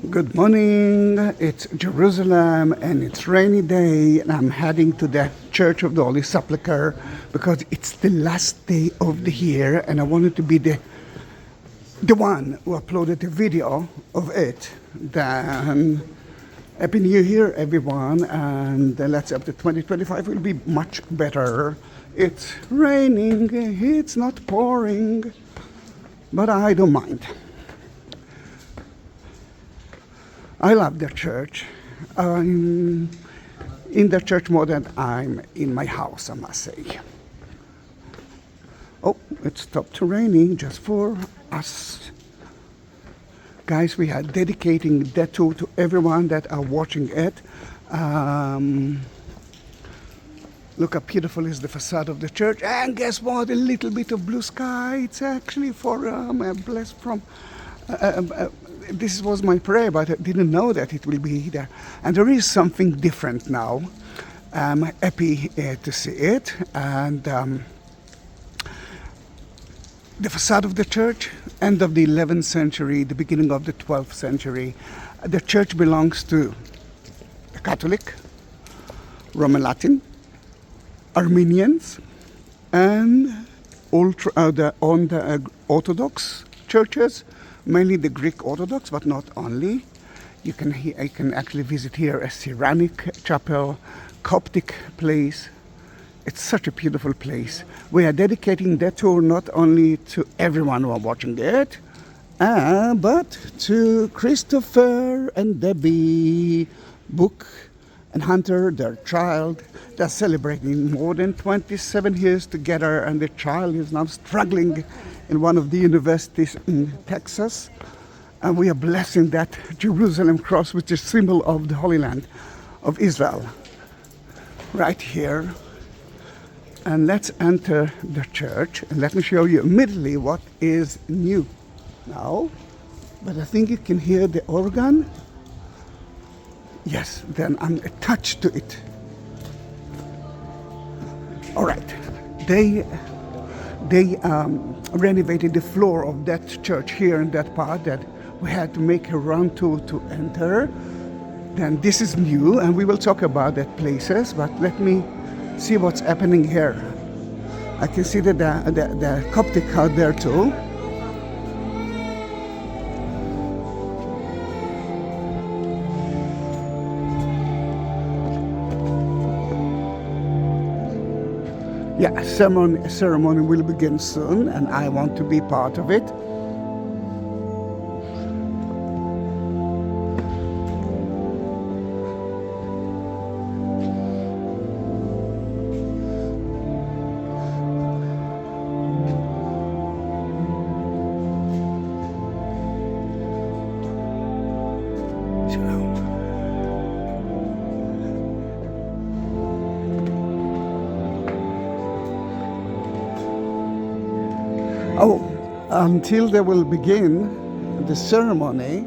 Good morning. It's Jerusalem and it's rainy day and I'm heading to the Church of the Holy Sepulchre because it's the last day of the year and I wanted to be the one who uploaded the video of it. Then Happy New Year everyone, and let's hope that 2025 will be much better. It's raining, it's not pouring, but I don't mind. I love the church. I'm in the church more than I'm in my house, I must say. Oh, it stopped raining just for us. Guys, we are dedicating that tour to everyone that are watching it. Look how beautiful is the facade of the church. And guess what? A little bit of blue sky. It's actually for blessed from... this was my prayer, but I didn't know that it will be there. And there is something different now. I'm happy to see it. And the facade of the church, end of the 11th century, the beginning of the 12th century. The church belongs to the Catholic, Roman Latin, Armenians, and the Orthodox churches. Mainly the Greek Orthodox, but not only. You can actually visit here a Ceramic chapel, Coptic place. It's such a beautiful place. We are dedicating that tour not only to everyone who are watching it, but to Christopher and Debbi Bock and Hunter, their child. They're celebrating more than 27 years together, and the child is now struggling in one of the universities in Texas. And we are blessing that Jerusalem cross, which is symbol of the Holy Land of Israel, right here. And let's enter the church, and let me show you immediately what is new now. But I think you can hear the organ. Yes, then I'm attached to it. All right, they renovated the floor of that church here in that part that we had to make a run to enter. Then this is new, and we will talk about that places, but let me see what's happening here. I can see that the Coptic out there too. Yeah, ceremony will begin soon, and I want to be part of it. Until they will begin the ceremony,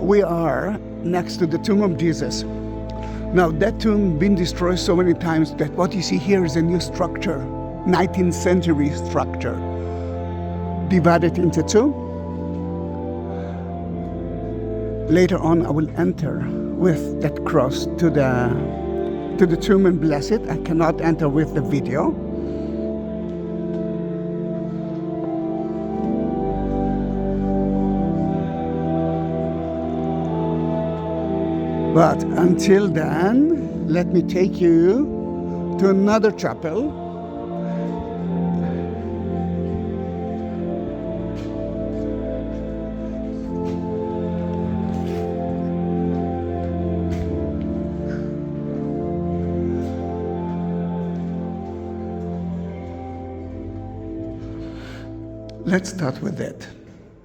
we are next to the tomb of Jesus. Now that tomb been destroyed so many times that what you see here is a new structure, 19th century structure, divided into two. Later on I will enter with that cross to the tomb and bless it. I cannot enter with the video. But until then, let me take you to another chapel. Let's start with that.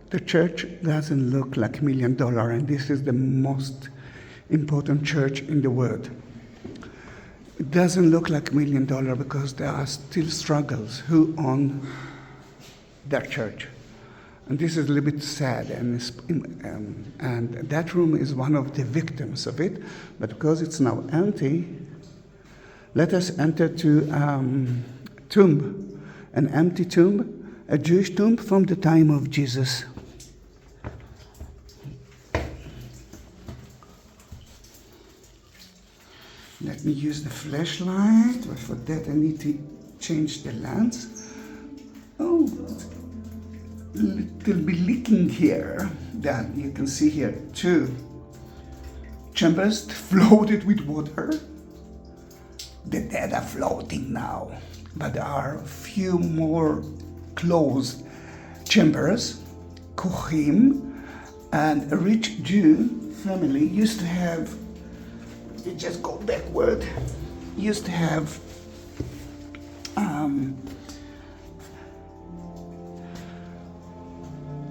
The church doesn't look like $1 million, and this is the most important church in the world. It doesn't look like $1 million because there are still struggles who own that church. And this is a little bit sad, and that room is one of the victims of it, but because it's now empty, let us enter to tomb, an empty tomb, a Jewish tomb from the time of Jesus. Let me use the flashlight, but for that I need to change the lens. Oh, a little bit leaking here. Then you can see here 2 chambers floated with water. The dead are floating now, but there are a few more closed chambers. Kohim and a rich Jew family used to have, you just go backward, used to have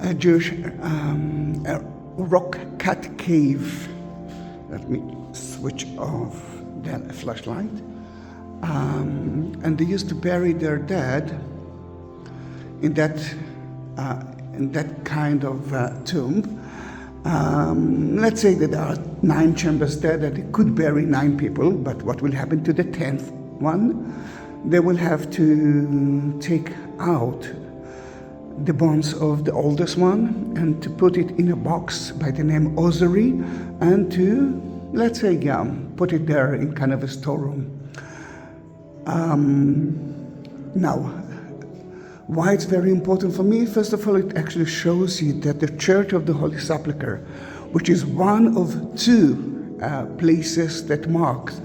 a Jewish a rock-cut cave. Let me switch off the flashlight. And they used to bury their dead in that kind of tomb. Let's say that there are 9 chambers there that they could bury 9 people, but what will happen to the 10th one? They will have to take out the bones of the oldest one and to put it in a box by the name Osary and to, let's say, put it there in kind of a storeroom. Now, why it's very important for me? First of all, it actually shows you that the Church of the Holy Sepulchre, which is one of 2 places that marks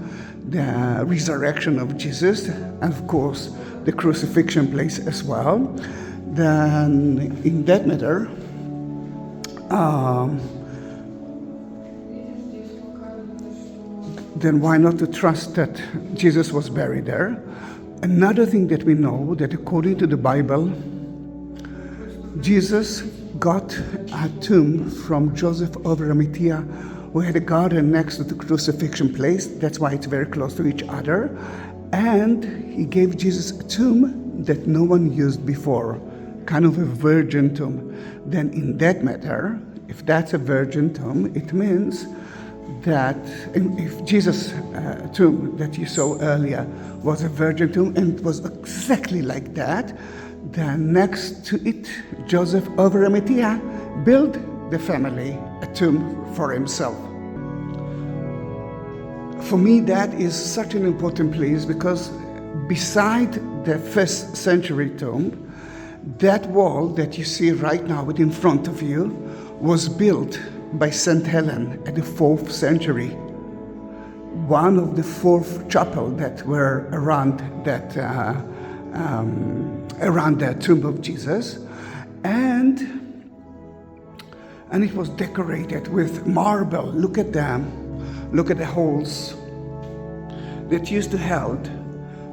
the resurrection of Jesus, and of course the crucifixion place as well, then in that matter, then why not to trust that Jesus was buried there? Another thing that we know, that according to the Bible, Jesus got a tomb from Joseph of Arimathea, who had a garden next to the crucifixion place. That's why it's very close to each other. And he gave Jesus a tomb that no one used before, kind of a virgin tomb. Then in that matter, if that's a virgin tomb, it means that if Jesus' tomb that you saw earlier was a virgin tomb and it was exactly like that, then next to it, Joseph of Arimathea built the family a tomb for himself. For me, that is such an important place because beside the 1st century tomb, that wall that you see right now in front of you was built by St. Helen at the 4th century. One of the 4th chapel that were around that around the tomb of Jesus, and it was decorated with marble. Look at them. Look at the holes that used to hold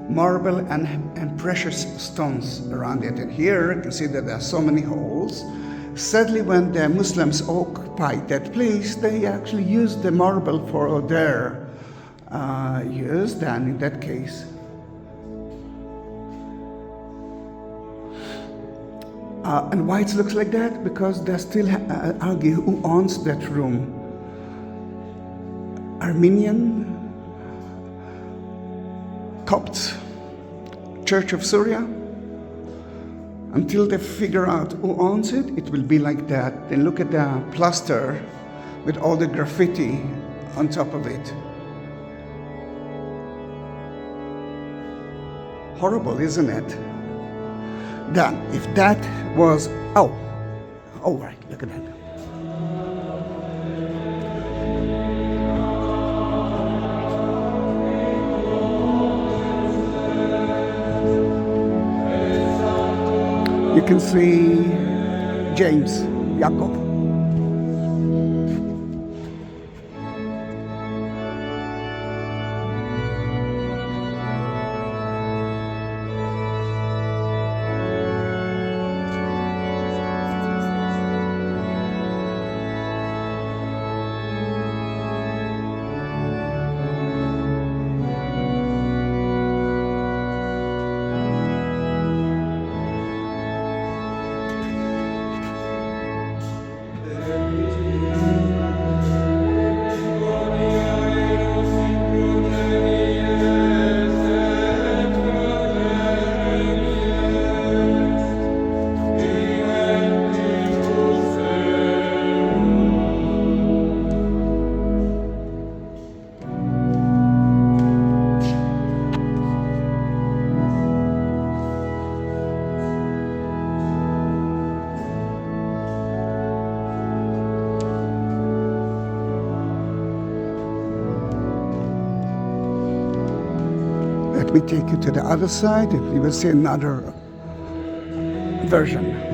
marble and precious stones around it. And here you can see that there are so many holes. Sadly, when the Muslims occupied that place, they actually used the marble for their use. Then in that case, and why it looks like that? Because they still argue who owns that room. Armenian, Copts, Church of Syria. Until they figure out who owns it, it will be like that. Then look at the plaster with all the graffiti on top of it. Horrible, isn't it? Then, if that was, oh right, look at that. You can see James, Jacob. Let me take you to the other side and you will see another version.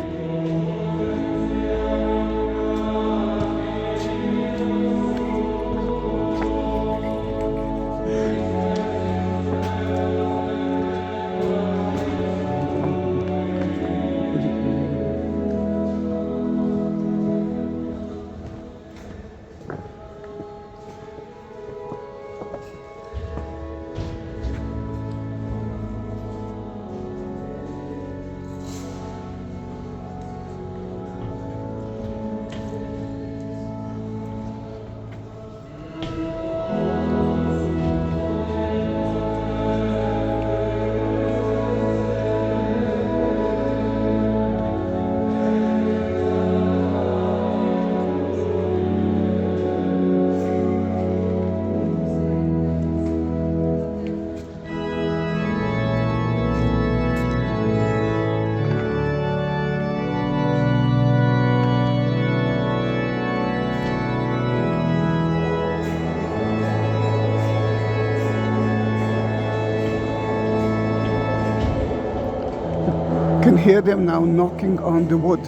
You can hear them now knocking on the wood.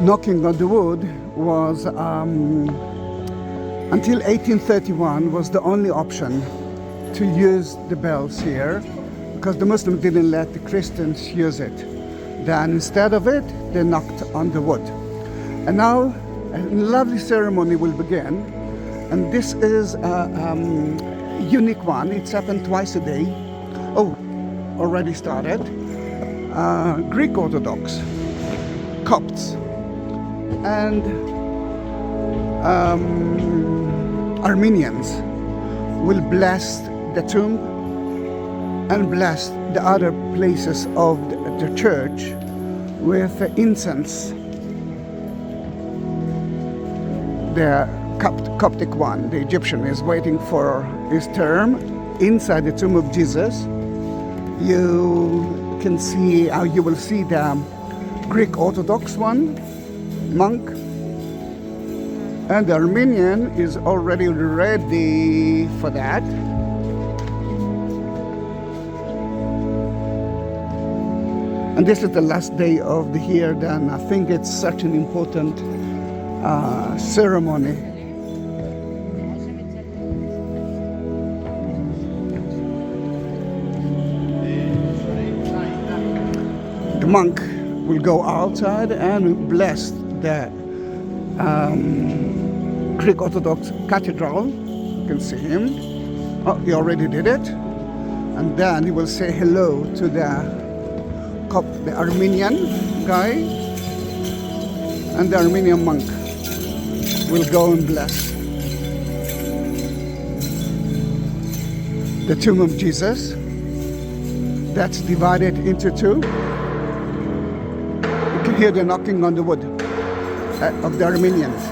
Knocking on the wood was, until 1831, was the only option to use the bells here, because the Muslims didn't let the Christians use it. Then instead of it, they knocked on the wood. And now a lovely ceremony will begin, and this is unique one. It's happened twice a day. Oh, already started. Greek Orthodox, Copts, and Armenians will bless the tomb and bless the other places of the church with incense. The Coptic one, the Egyptian, is waiting for his turn inside the tomb of Jesus. You can see how you will see the Greek Orthodox one, monk, and the Armenian is already ready for that. And this is the last day of the year. Then I think it's such an important ceremony. The monk will go outside and bless the Greek Orthodox cathedral. You can see him. Oh, he already did it. And then he will say hello to the Armenian guy, and the Armenian monk will go and bless the tomb of Jesus. That's divided into two. You can hear the knocking on the wood of the Armenians.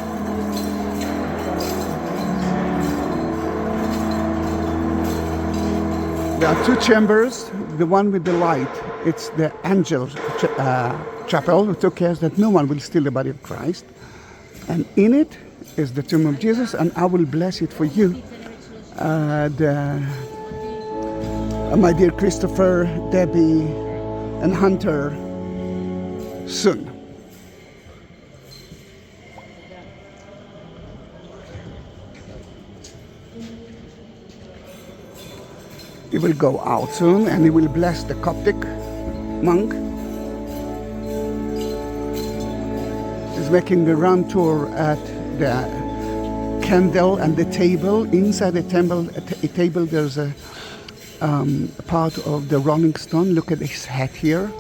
There are two chambers. The one with the light, it's the angel chapel, who took care that no one will steal the body of Christ. And in it is the tomb of Jesus, and I will bless it for you. My dear Christopher, Debbie, and Hunter, soon. He will go out soon and he will bless the Coptic monk. He's making the round tour at the candle and the table. Inside the table there's a part of the Rolling Stone. Look at his hat here.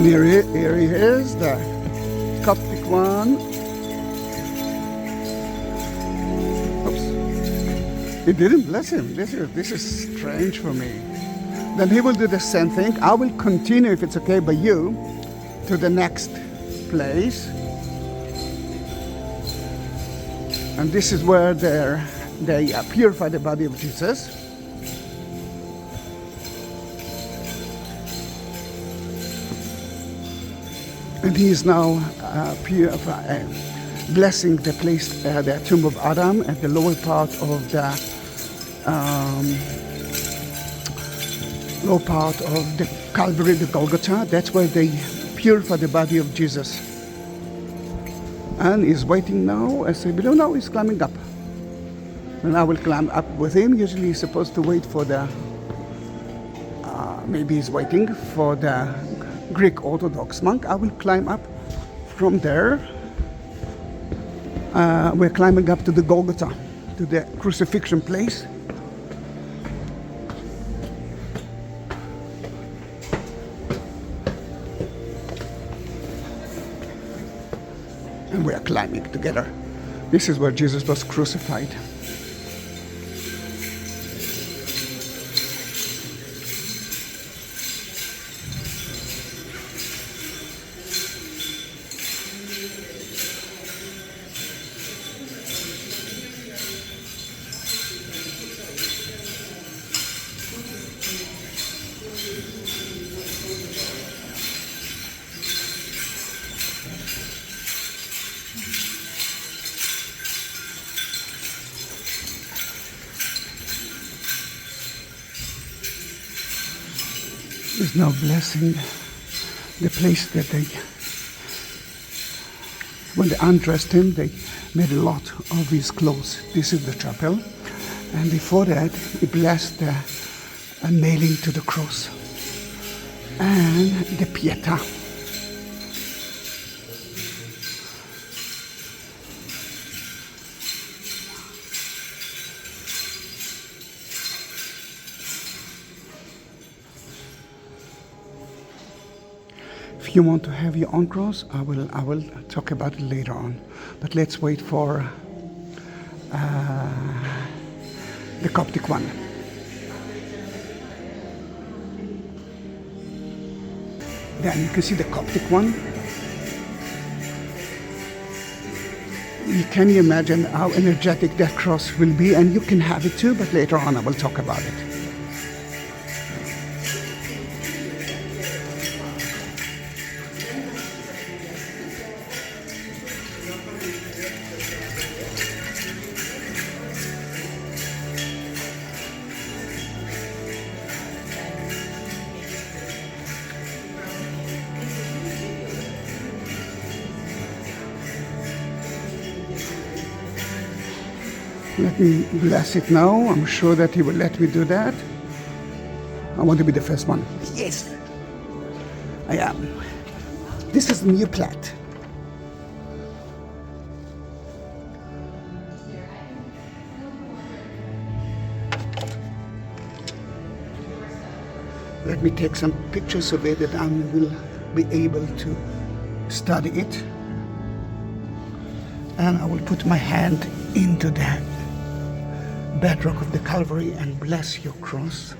here he is, the Coptic one. Oops. He didn't bless him. This is strange for me. Then he will do the same thing. I will continue, if it's okay by you, to the next place. And this is where they purify the body of Jesus. And he is now blessing the place, the tomb of Adam, and the lower part of the Calvary, the Golgotha. That's where they purify the body of Jesus. And he's waiting now. As I below now, he's climbing up. And I will climb up with him. Usually he's supposed to wait for the, maybe he's waiting for the Greek Orthodox monk. I will climb up from there. We're climbing up to the Golgotha, to the crucifixion place. And we are climbing together. This is where Jesus was crucified. Is now blessing the place that when they undressed him, they made a lot of his clothes. This is the chapel. And before that, he blessed the nailing to the cross and the Pietà. If you want to have your own cross, I will talk about it later on. But let's wait for the Coptic one. Then you can see the Coptic one. Can you imagine how energetic that cross will be? And you can have it too, but later on I will talk about it. Let me bless it now. I'm sure that he will let me do that. I want to be the first one. Yes, I am. This is the new plate. Let me take some pictures of it that I will be able to study it. And I will put my hand into that bedrock of the Calvary and bless your cross.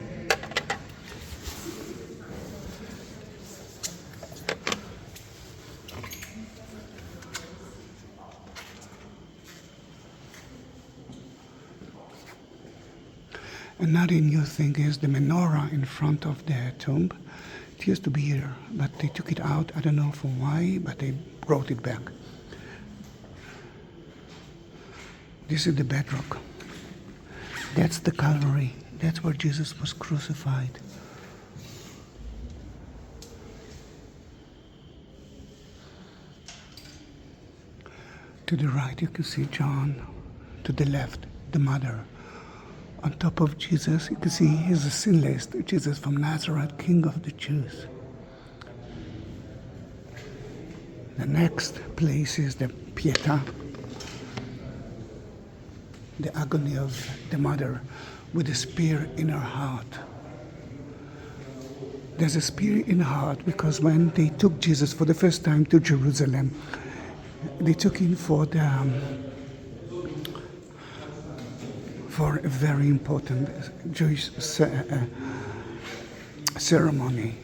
Another new thing is the menorah in front of the tomb. It used to be here, but they took it out. I don't know for why, but they brought it back. This is the bedrock. That's the Calvary. That's where Jesus was crucified. To the right, you can see John. To the left, the mother. On top of Jesus, you can see he's a sinless Jesus from Nazareth, King of the Jews. The next place is the Pietà, the agony of the mother with a spear in her heart. There's a spirit in the heart, because when they took Jesus for the first time to Jerusalem, they took him for a very important Jewish ceremony.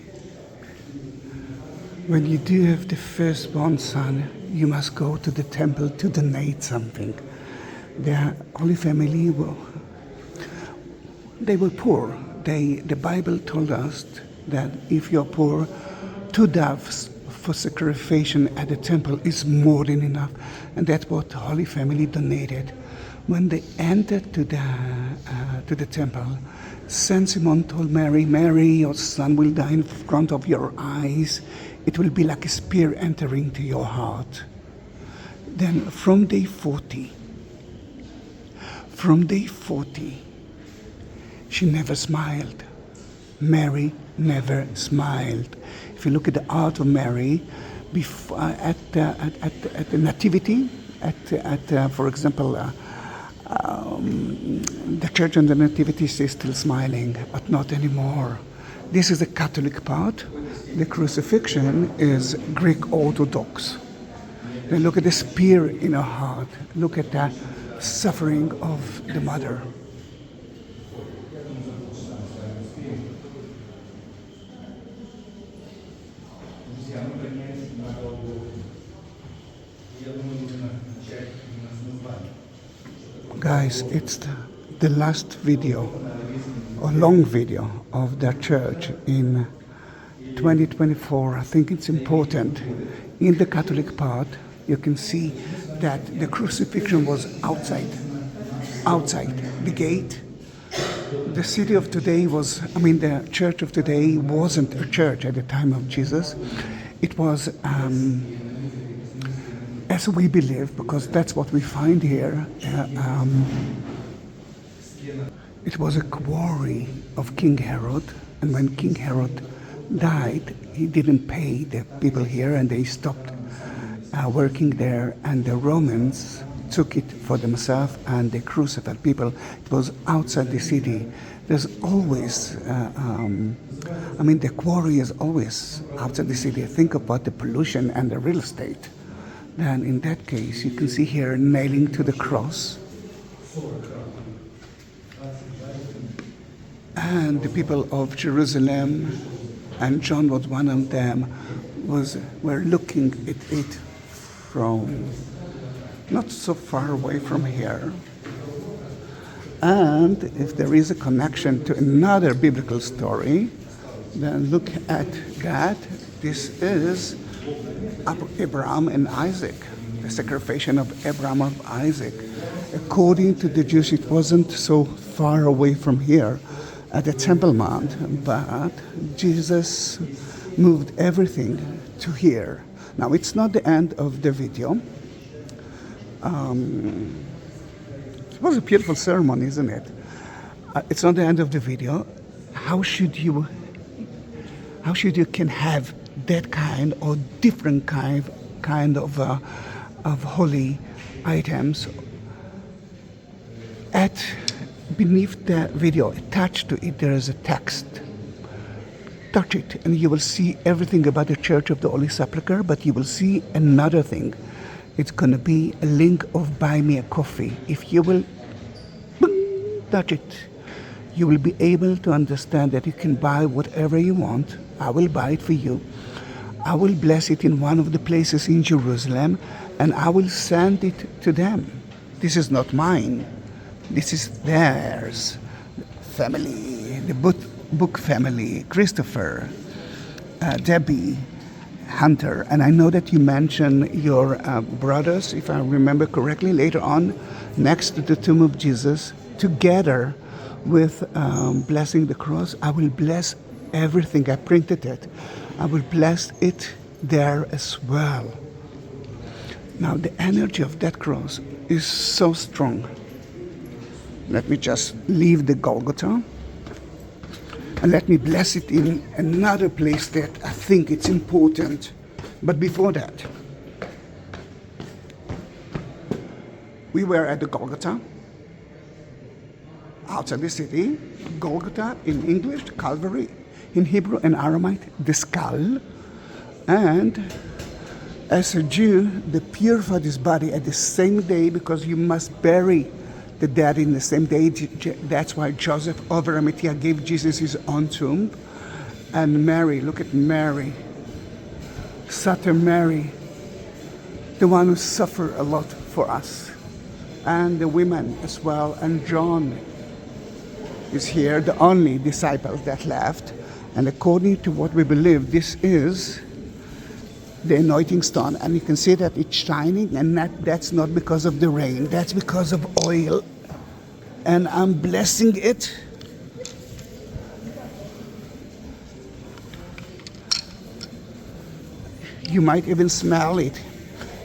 When you do have the firstborn son, you must go to the temple to donate something. The Holy Family they were poor. The Bible told us that if you're poor, 2 doves for sacrifice at the temple is more than enough, and that's what the Holy Family donated. When they entered to the temple, Saint Simon told Mary, "Mary, your son will die in front of your eyes. It will be like a spear entering to your heart." Then from day 40, she never smiled. Mary never smiled. If you look at the art of Mary, before, at the Nativity, for example, the Church on the Nativity is still smiling, but not anymore. This is the Catholic part. The Crucifixion is Greek Orthodox. Then look at the spear in her heart. Look at the suffering of the mother. Guys, it's the last video, or long video, of the church in 2024. I think it's important. In the Catholic part, you can see that the crucifixion was outside the gate. The city of today the church of today wasn't a church at the time of Jesus. It was, as we believe, because that's what we find here, it was a quarry of King Herod, and when King Herod died, he didn't pay the people here, and they stopped working there, and the Romans took it for themselves, and they crucified people. It was outside the city. There's always, the quarry is always outside the city. Think about the pollution and the real estate. Then in that case, you can see here nailing to the cross. And the people of Jerusalem, and John was one of them, were looking at it from not so far away from here. And if there is a connection to another biblical story, then look at that. This is Abraham and Isaac, the sacrifice of Abraham and Isaac. According to the Jews, it wasn't so far away from here at the Temple Mount, but Jesus moved everything to here. Now, it's not the end of the video. It was a beautiful ceremony, isn't it? It's not the end of the video. How should you can have that kind or different kind of holy items? Beneath the video, attached to it, there is a text. Touch it, and you will see everything about the Church of the Holy Sepulchre, but you will see another thing. It's going to be a link of Buy Me a Coffee. If you will touch it, you will be able to understand that you can buy whatever you want. I will buy it for you. I will bless it in one of the places in Jerusalem, and I will send it to them. This is not mine. This is theirs. Family, the book family, Christopher, Debbi, Hunter. And I know that you mentioned your brothers, if I remember correctly, later on, next to the tomb of Jesus, together with blessing the cross. I will bless everything. I printed it. I will bless it there as well. Now, the energy of that cross is so strong. Let me just leave the Golgotha, and let me bless it in another place that I think it's important. But before that, we were at the Golgotha, outside the city. Golgotha in English, Calvary. in Hebrew and Aramaic, the skull. And as a Jew, they purified his body at the same day because you must bury the dead in the same day. That's why Joseph of Arimathea gave Jesus his own tomb. And Mary, look at Mary, Saint Mary, the one who suffered a lot for us. And the women as well. And John is here, the only disciple that left. And according to what we believe, this is the anointing stone. And you can see that it's shining, and that's not because of the rain. That's because of oil. And I'm blessing it. You might even smell it,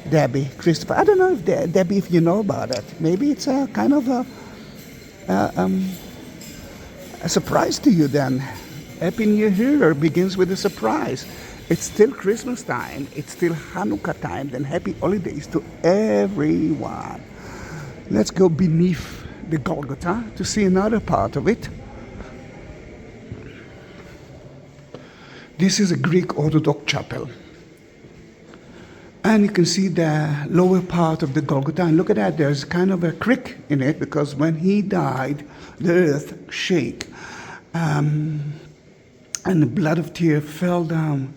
Debbi, Christopher. I don't know if Debbi, if you know about it. Maybe it's a kind of a surprise to you then. Happy New Year begins with a surprise. It's still Christmas time. It's still Hanukkah time. Then happy holidays to everyone. Let's go beneath the Golgotha to see another part of it. This is a Greek Orthodox chapel. And you can see the lower part of the Golgotha. And look at that, there's kind of a creek in it, because when he died, the earth shook. And the blood of tears fell down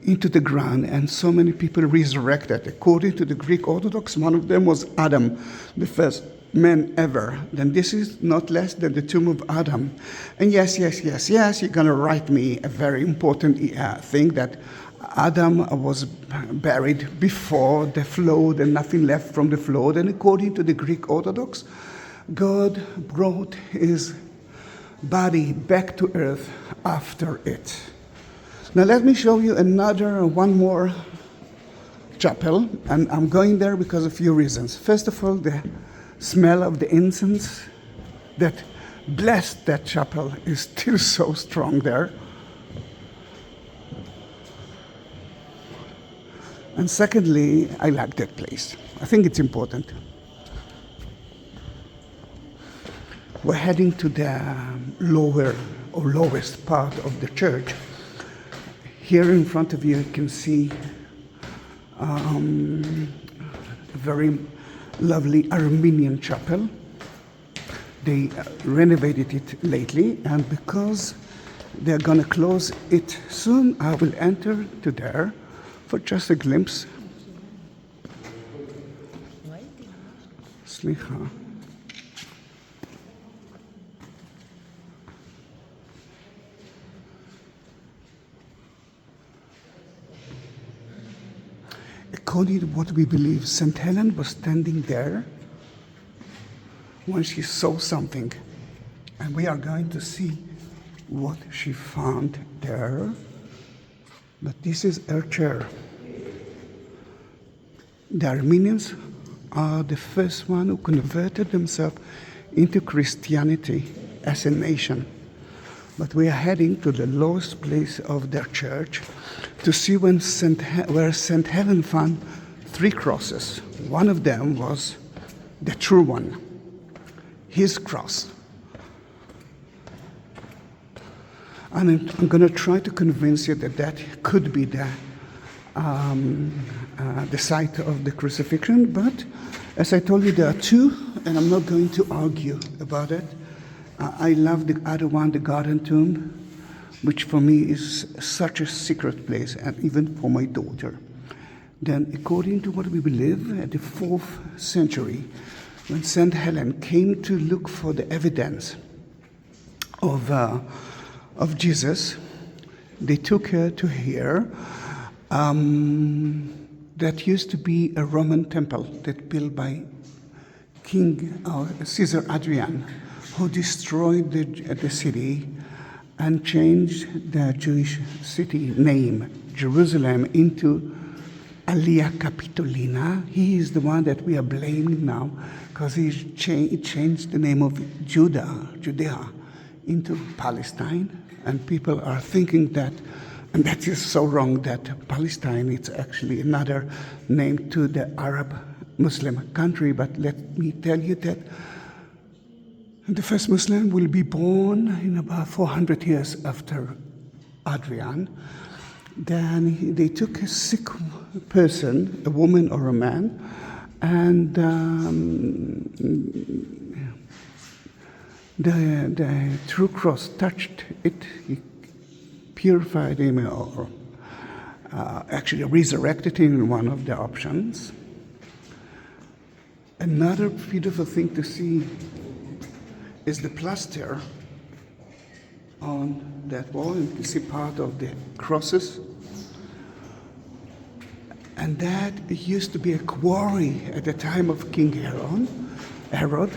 into the ground, and so many people resurrected. According to the Greek Orthodox, one of them was Adam, the first man ever. Then this is not less than the tomb of Adam. And yes, you're going to write me a very important thing that Adam was buried before the flood and nothing left from the flood. And according to the Greek Orthodox, God brought his body back to earth after it. Now let me show you one more chapel, and I'm going there because of a few reasons. First of all, the smell of the incense that blessed that chapel is still so strong there. And secondly, I like that place. I think it's important. We're heading to the lower or lowest part of the church. Here in front of you can see a very lovely Armenian chapel. They renovated it lately, and because they're going to close it soon, I will enter to there for just a glimpse. Slicha. According to what we believe, St. Helen was standing there when she saw something. And we are going to see what she found there. But this is her chair. The Armenians are the first one who converted themselves into Christianity as a nation. But we are heading to the lowest place of their church to see where St. Helen found 3 crosses. One of them was the true one, his cross. And I'm going to try to convince you that that could be the site of the crucifixion. But as I told you, there are 2, and I'm not going to argue about it. I love the other one, the Garden Tomb, which for me is such a secret place, and even for my daughter. Then, according to what we believe, at the 4th century, when St. Helen came to look for the evidence of Jesus, they took her to here. That used to be a Roman temple that built by King Caesar Adrian, who destroyed the city and changed the Jewish city name, Jerusalem, into Alia Capitolina. He is the one that we are blaming now because he changed the name of Judea into Palestine. And people are thinking that, and that is so wrong, that Palestine is actually another name to the Arab Muslim country. But let me tell you that the first Muslim will be born in about 400 years after Adrian. Then they took a sick person, a woman or a man, and the true cross touched it, he purified him, or actually resurrected him in one of the options. Another beautiful thing to see is the plaster on that wall. You can see part of the crosses. And that used to be a quarry at the time of King Herod.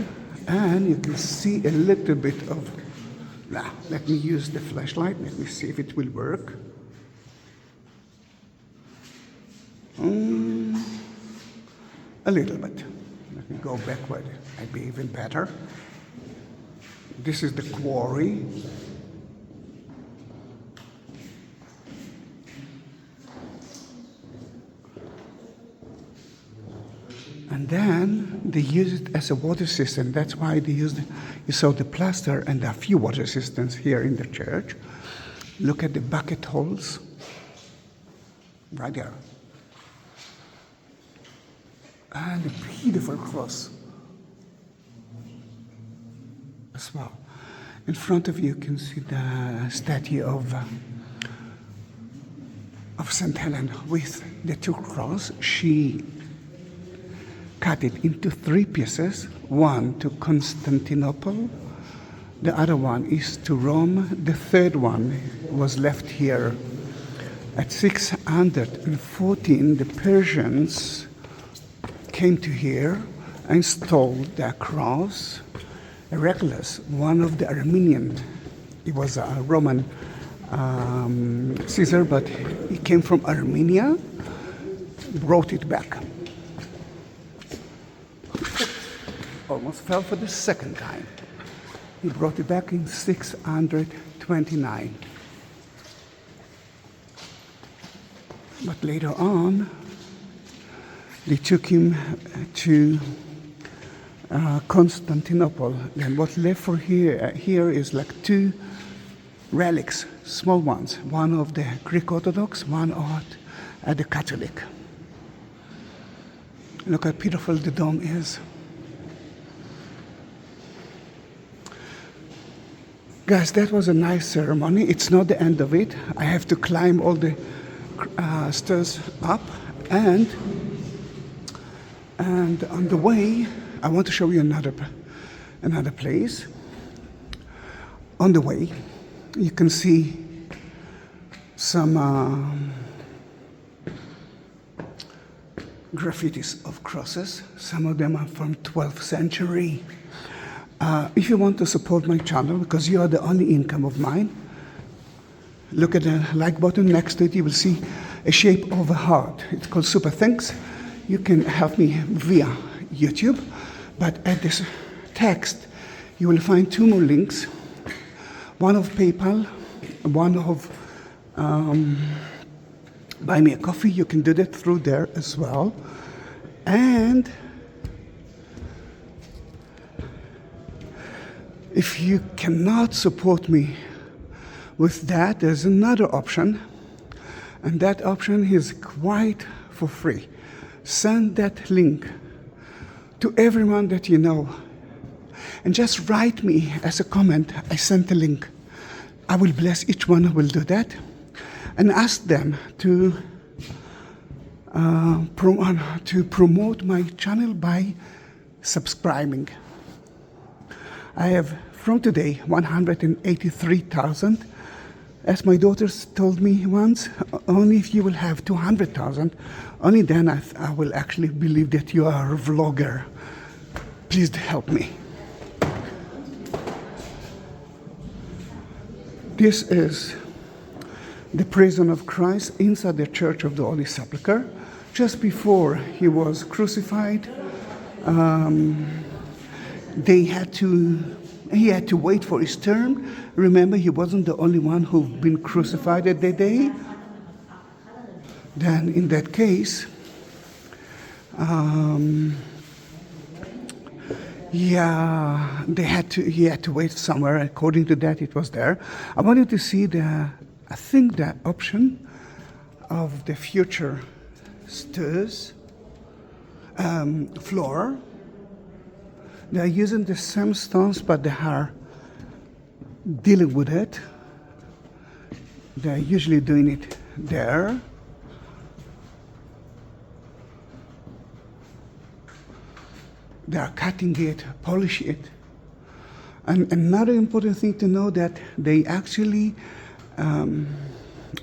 And you can see a little bit of, let me use the flashlight, let me see if it will work. A little bit. Let me go backward, might be even better. This is the quarry. And then they use it as a water system. That's why they used it. You saw the plaster and a few water systems here in the church. Look at the bucket holes. Right there. And a beautiful cross as well. In front of you can see the statue of St. Helen with the two crosses. She cut it into 3 pieces, one to Constantinople, the other one is to Rome, the third one was left here. At 614, the Persians came to here and installed the cross. Heraclius, one of the Armenian, he was a Roman Caesar, but he came from Armenia, brought it back. Almost fell for the second time. He brought it back in 629. But later on, they took him to Constantinople. And what left for here is like 2 relics, small ones. One of the Greek Orthodox, one of the Catholic. Look how beautiful the dome is. Guys, that was a nice ceremony. It's not the end of it. I have to climb all the stairs up, and on the way, I want to show you another place. On the way, you can see some graffitis of crosses. Some of them are from 12th century. If you want to support my channel, because you are the only income of mine, look at the like button next to it. You will see a shape of a heart. It's called Super Thanks. You can help me via YouTube, but at this text, you will find 2 more links. One of PayPal, one of Buy Me a Coffee. You can do that through there as well. And if you cannot support me with that, there's another option, and that option is quite for free. Send that link to everyone that you know, and just write me as a comment, I sent the link. I will bless each one who will do that, and ask them to promote my channel by subscribing. I have, from today, 183,000. As my daughters told me once, only if you will have 200,000, only then I will actually believe that you are a vlogger. Please help me. This is the prison of Christ inside the Church of the Holy Sepulchre. Just before he was crucified, he had to wait for his turn. Remember, he wasn't the only one who'd been crucified at that day. Then in that case, he had to wait somewhere. According to that, it was there. I want you to see I think the option of the future stairs floor, they are using the same stones, but they are dealing with it. They're usually doing it there. They are cutting it, polish it. And another important thing to know that they actually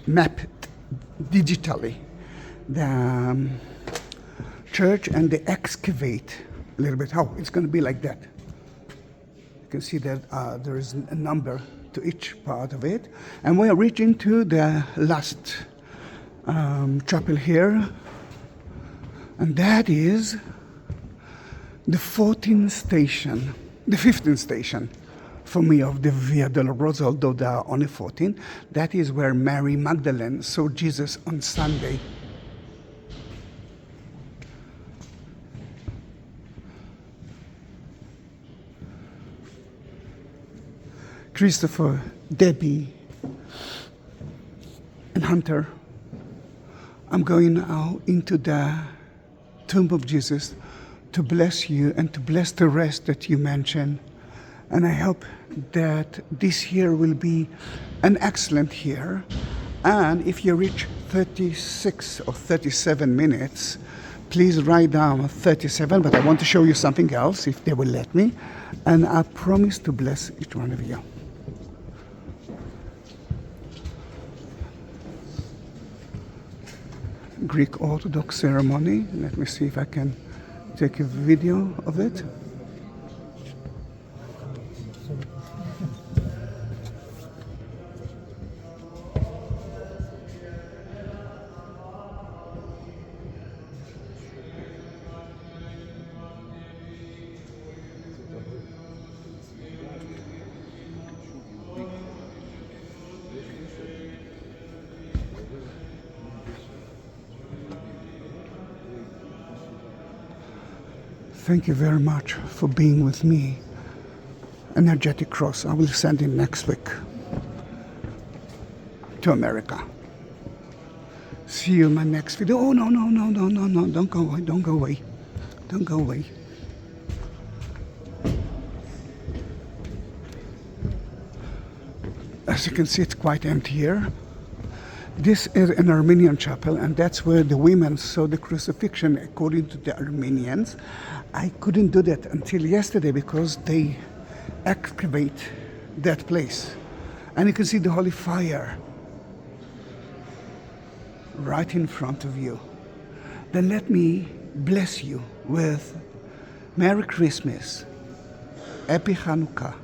map digitally the church, and they excavate a little bit. Oh, it's going to be like that. You can see that there is a number to each part of it. And we are reaching to the last chapel here. And that is the 15th station for me of the Via Dolorosa, although there are only 14. That is where Mary Magdalene saw Jesus on Sunday. Christopher, Debbi, and Hunter, I'm going now into the tomb of Jesus to bless you and to bless the rest that you mentioned. And I hope that this year will be an excellent year. And if you reach 36 or 37 minutes, please write down 37, but I want to show you something else, if they will let me. And I promise to bless each one of you. Greek Orthodox ceremony. Let me see if I can take a video of it. Thank you very much for being with me. Energetic cross. I will send it next week to America. See you in my next video. Oh, no. Don't go away. Don't go away. Don't go away. As you can see, it's quite empty here. This is an Armenian chapel, and that's where the women saw the crucifixion according to the Armenians. I couldn't do that until yesterday because they excavate that place. And you can see the holy fire right in front of you. Then let me bless you with Merry Christmas, Happy Hanukkah,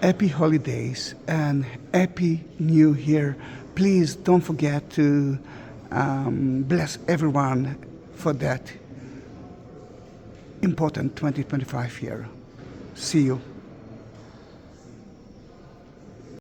Happy Holidays, and Happy New Year. Please don't forget to bless everyone for that important 2025 year. See you.